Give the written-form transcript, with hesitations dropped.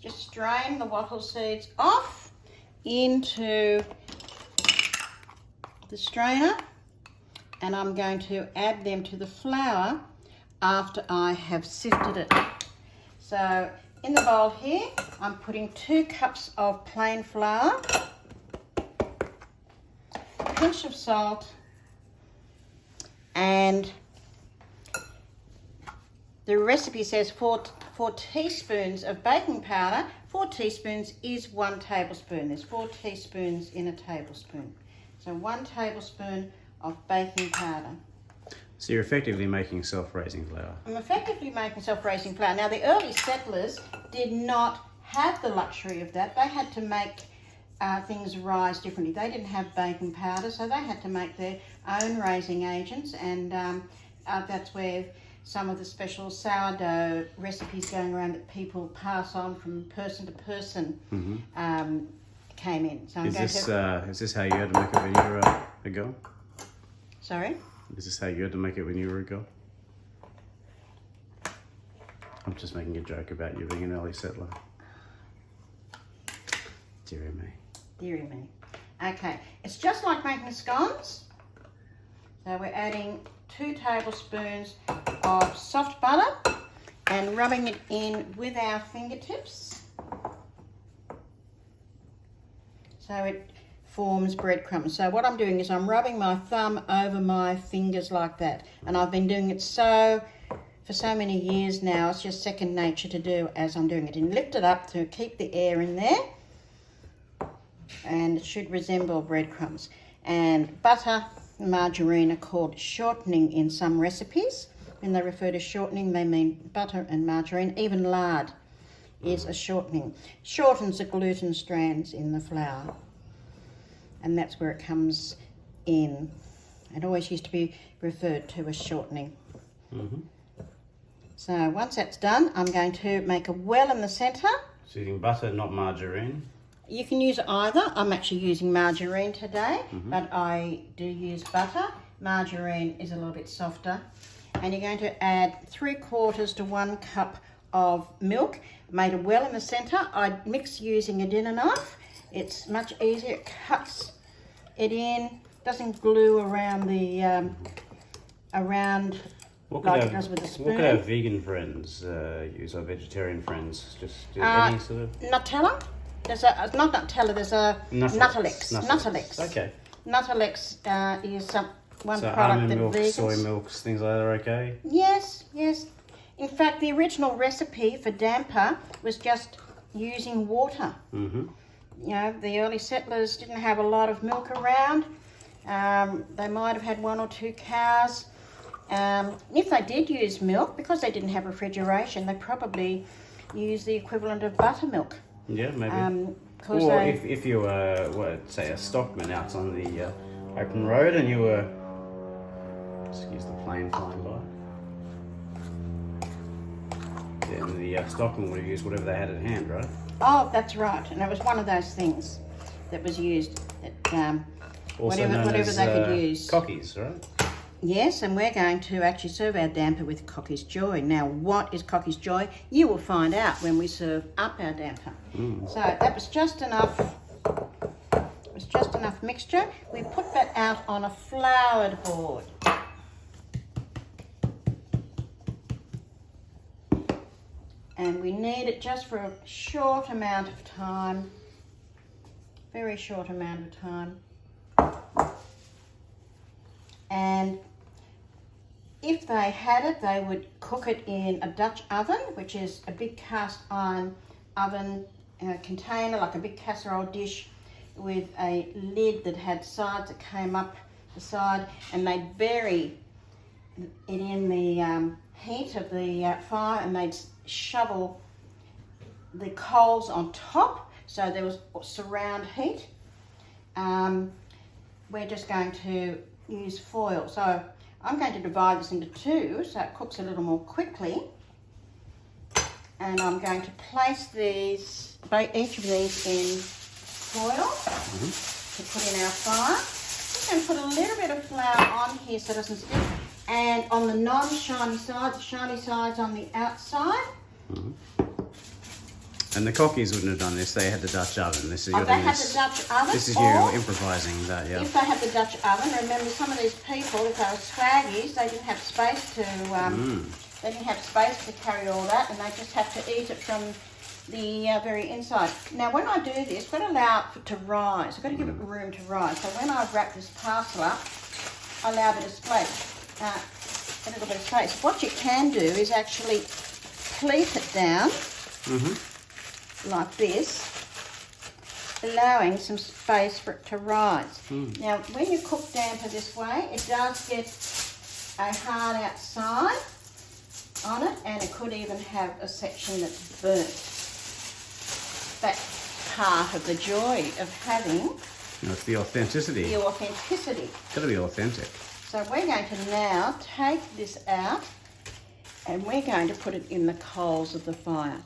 just strain the wattle seeds off into the strainer, and I'm going to add them to the flour after I have sifted it. So in the bowl here, I'm putting 2 cups of plain flour, a pinch of salt, and the recipe says 4 teaspoons of baking powder. 4 teaspoons is 1 tablespoon. There's 4 teaspoons in a tablespoon. So 1 tablespoon of baking powder. So you're effectively making self-raising flour. I'm effectively making self-raising flour. Now, the early settlers did not have the luxury of that. They had to make things rise differently. They didn't have baking powder, so they had to make their own raising agents, and that's where some of the special sourdough recipes going around that people pass on from person to person came in. So is this how you had to make it when you were a girl? Sorry? Is this how you had to make it when you were a girl? I'm just making a joke about you being an early settler. Deary me. Deary me. Okay, it's just like making scones. So we're adding 2 tablespoons of soft butter and rubbing it in with our fingertips so it forms breadcrumbs. So what I'm doing is I'm rubbing my thumb over my fingers like that, and I've been doing it for so many years now. It's just second nature to do as I'm doing it, and lift it up to keep the air in there, and it should resemble breadcrumbs. And butter and margarine are called shortening in some recipes. When they refer to shortening, they mean butter and margarine. Even lard is a shortening. Shortens the gluten strands in the flour, and that's where it comes in. It always used to be referred to as shortening. So once that's done, I'm going to make a well in the centre. So using butter, not margarine. You can use either. I'm actually using margarine today, but I do use butter. Margarine is a little bit softer. And you're going to add 3/4 to 1 cup of milk. Made a well in the centre. I mix using a dinner knife. It's much easier. It cuts it in, doesn't glue around the like it does with a spoon. What could our vegan friends use, or vegetarian friends? Just any sort of Nutella. There's not Nutella. There's a Nuttalex. Nuttalex. Okay. Nuttalex is one so product almond that milk, vegans. soy milks, things like that are okay? Yes, yes. In fact, the original recipe for damper was just using water. You know, the early settlers didn't have a lot of milk around. They might have had 1 or 2 cows. If they did use milk, because they didn't have refrigeration, they probably used the equivalent of buttermilk. Yeah, maybe. Or if you were, say, a stockman out on the open road and you were, excuse the plane flying by, then the stockman would have used whatever they had at hand, right? Oh, that's right. And it was one of those things that was used, that whatever they could use. Cockies, right? Yes, and we're going to actually serve our damper with Cocky's Joy. Now, what is Cocky's Joy? You will find out when we serve up our damper. So that was just enough. It was just enough mixture. We put that out on a floured board. And we knead it just for a short amount of time. Very short amount of time. And if they had it, they would cook it in a Dutch oven, which is a big cast iron oven container, like a big casserole dish with a lid that had sides that came up the side, and they'd bury it in the heat of the fire, and they'd shovel the coals on top, so there was surround heat. We're just going to use foil. So I'm going to divide this into 2 so it cooks a little more quickly. And I'm going to place these, each of these in foil to put in our fire. I'm going to put a little bit of flour on here so it doesn't stick. And on the non-shiny side, the shiny side's on the outside. And the cockies wouldn't have done this. They had the Dutch oven. This is Oh, you're they doing had this. the Dutch oven. This is you or improvising that, yeah. if they had the Dutch oven, remember some of these people, if they were swaggies, they didn't have space to they didn't have space to carry all that, and they just have to eat it from the very inside. Now, when I do this, I've got to allow it to rise. I've got to give it room to rise. So when I wrap this parcel up, I allow a bit of space, a little bit of space. What you can do is actually pleat it down like this, allowing some space for it to rise. Now, when you cook damper this way, it does get a hard outside on it, and it could even have a section that's burnt. That's part of the joy of having It's the authenticity. the authenticity. It's got to be authentic. So we're going to now take this out, and we're going to put it in the coals of the fire.